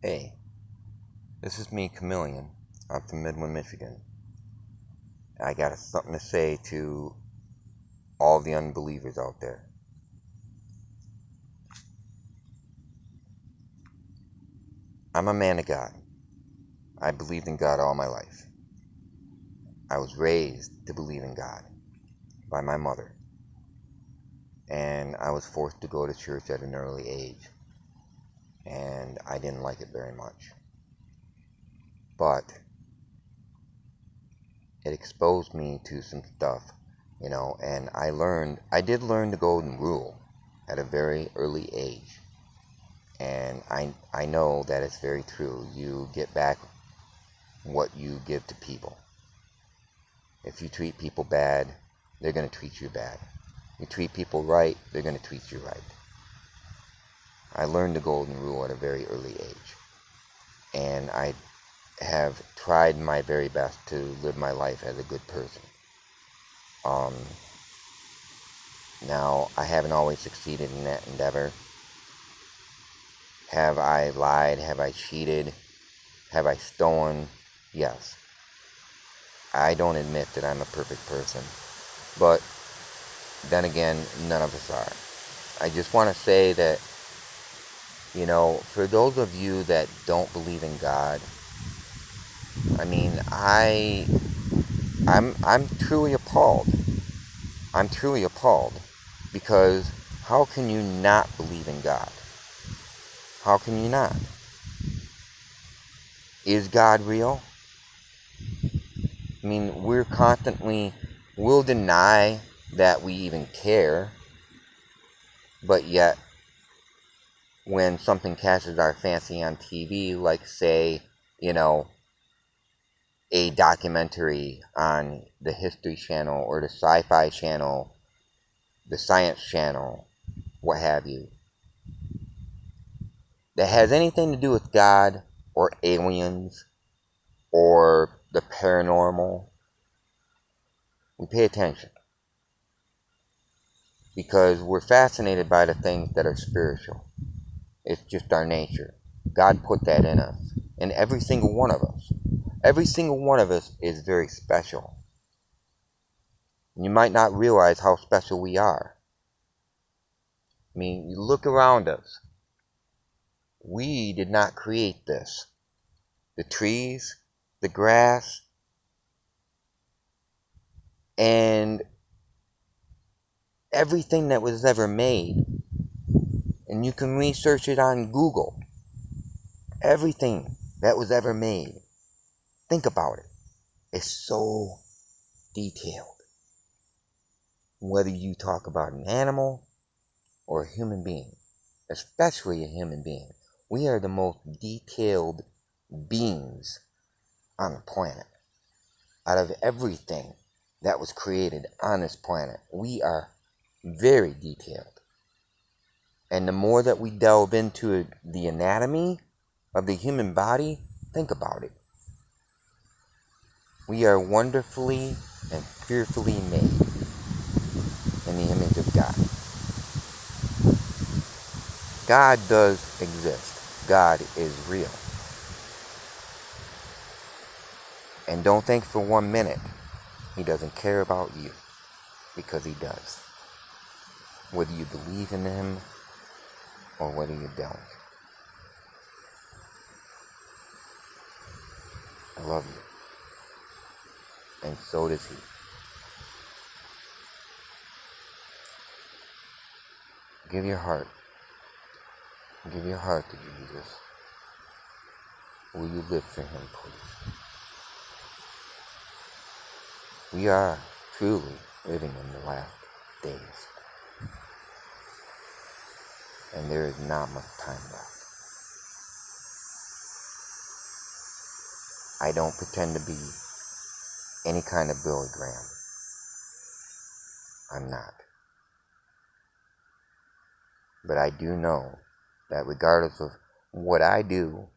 Hey, this is me, Chameleon. I'm from Midland, Michigan. I got something to say to all the unbelievers out there. I'm a man of God. I believed in God all my life. I was raised to believe in God by my mother. And I was forced to go to church at an early age. And I didn't like it very much. But it exposed me to some stuff, and I did learn the golden rule at a very early age. And I know that it's very true. You get back what you give to people. If you treat people bad, they're going to treat you bad. You treat people right, they're going to treat you right. I learned the golden rule at a very early age. And I have tried my very best to live my life as a good person. Now, I haven't always succeeded in that endeavor. Have I lied? Have I cheated? Have I stolen? Yes. I don't admit that I'm a perfect person. But then again, none of us are. I just want to say that, for those of you that don't believe in God, I'm truly appalled. I'm truly appalled. Because how can you not believe in God? How can you not? Is God real? We'll deny that we even care, but yet, when something catches our fancy on TV, like, say, a documentary on the History Channel or the Sci-Fi Channel, the Science Channel, what have you, that has anything to do with God or aliens or the paranormal, we pay attention. Because we're fascinated by the things that are spiritual. It's just our nature. God put that in us. In every single one of us. Every single one of us is very special. You might not realize how special we are. You look around us. We did not create this. The trees, the grass, and everything that was ever made. And you can research it on Google. Everything that was ever made. Think about it. It's so detailed. Whether you talk about an animal or a human being, especially a human being, we are the most detailed beings on the planet. Out of everything that was created on this planet, we are very detailed. And the more that we delve into the anatomy of the human body, think about it. We are wonderfully and fearfully made in the image of God. God does exist. God is real. And don't think for 1 minute He doesn't care about you, because He does. Whether you believe in Him or whether you don't. I love you. And so does He. Give your heart. Give your heart to Jesus. Will you live for Him, please? We are truly living in the last days. And there is not much time left. I don't pretend to be any kind of Billy Graham. I'm not. But I do know that regardless of what I do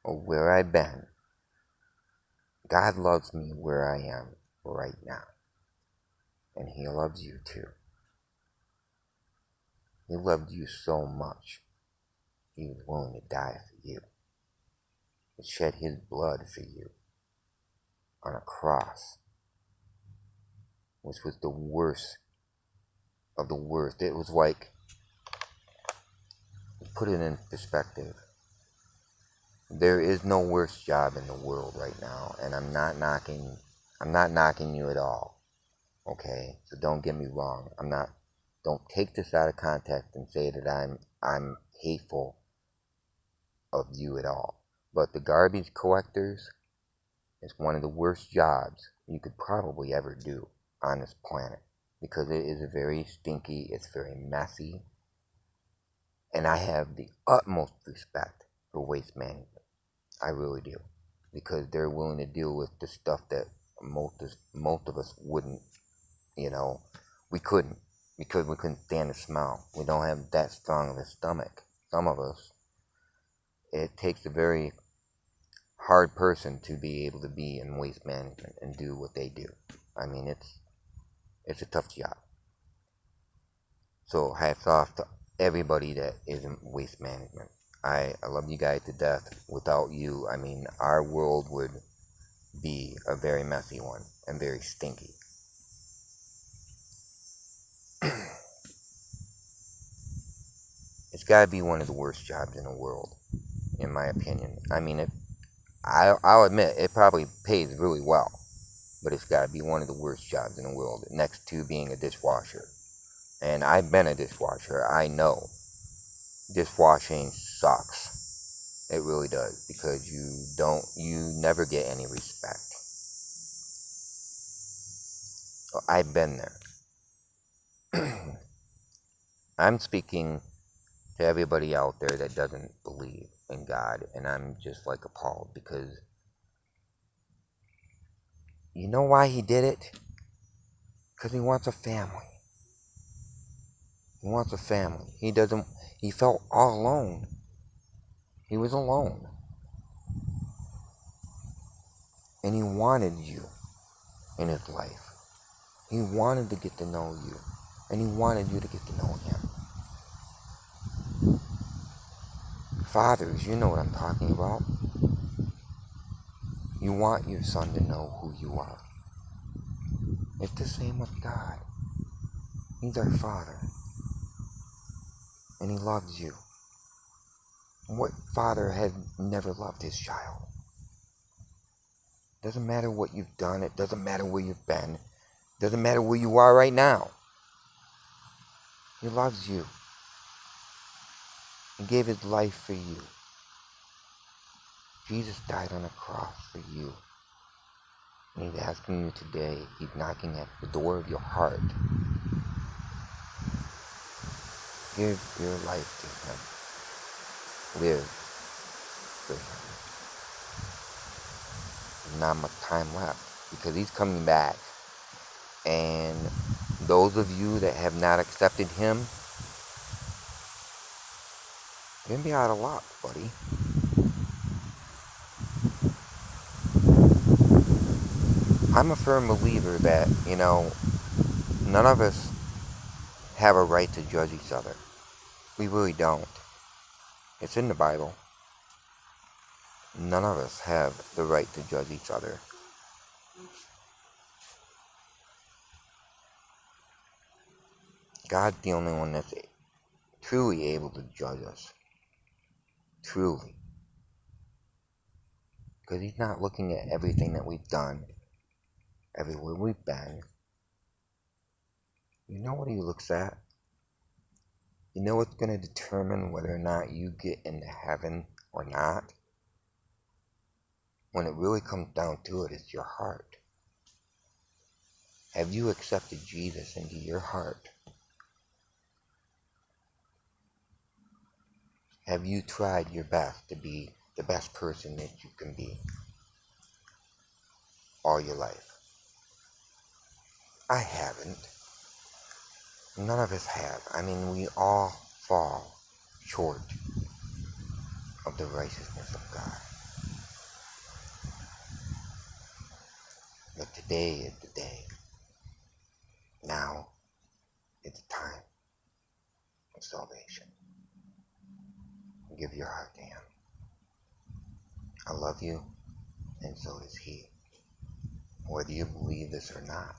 or where I've been, God loves me where I am right now. And He loves you too. He loved you so much, He was willing to die for you. to shed his blood for you on a cross, which was the worst of the worst. It was like, put it in perspective, there is no worse job in the world right now, and I'm not knocking you at all, okay? So don't get me wrong. Don't take this out of context and say that I'm hateful of you at all. But the garbage collectors is one of the worst jobs you could probably ever do on this planet, because it is very stinky, it's very messy, and I have the utmost respect for waste management. I really do, because they're willing to deal with the stuff that most of us wouldn't. We couldn't, because we couldn't stand the smell. We don't have that strong of a stomach. Some of us. It takes a very hard person to be able to be in waste management and do what they do. I mean, it's a tough job. So hats off to everybody that is in waste management. I love you guys to death. Without you, I mean, our world would be a very messy one and very stinky. It's got to be one of the worst jobs in the world, in my opinion. I mean, I'll admit, it probably pays really well, but it's got to be one of the worst jobs in the world, next to being a dishwasher. And I've been a dishwasher. I know dishwashing sucks. It really does, because you never get any respect. I've been there. I'm speaking to everybody out there that doesn't believe in God, and I'm just like appalled, because you know why he did it? Because he wants a family. He wants a family. He felt all alone. He was alone. And he wanted you in his life. He wanted to get to know you. And he wanted you to get to know him. Fathers, you know what I'm talking about. You want your son to know who you are. It's the same with God. He's our Father. And he loves you. What father has never loved his child? Doesn't matter what you've done. It doesn't matter where you've been. Doesn't matter where you are right now. He loves you. He gave his life for you. Jesus died on a cross for you. And he's asking you today, he's knocking at the door of your heart. Give your life to him. Live for him. There's not much time left, because he's coming back. And those of you that have not accepted him, you're going to be out of luck, buddy. I'm a firm believer that, none of us have a right to judge each other. We really don't. It's in the Bible. None of us have the right to judge each other. God's the only one that's truly able to judge us. Truly. Because he's not looking at everything that we've done, everywhere we've been. You know what he looks at? You know what's going to determine whether or not you get into heaven or not? When it really comes down to it, it's your heart. Have you accepted Jesus into your heart? Have you tried your best to be the best person that you can be all your life? I haven't. None of us have. I mean, we all fall short of the righteousness of God. But today is the day. Now is the time of salvation. Give your heart to him. I love you, and so does he. Whether you believe this or not.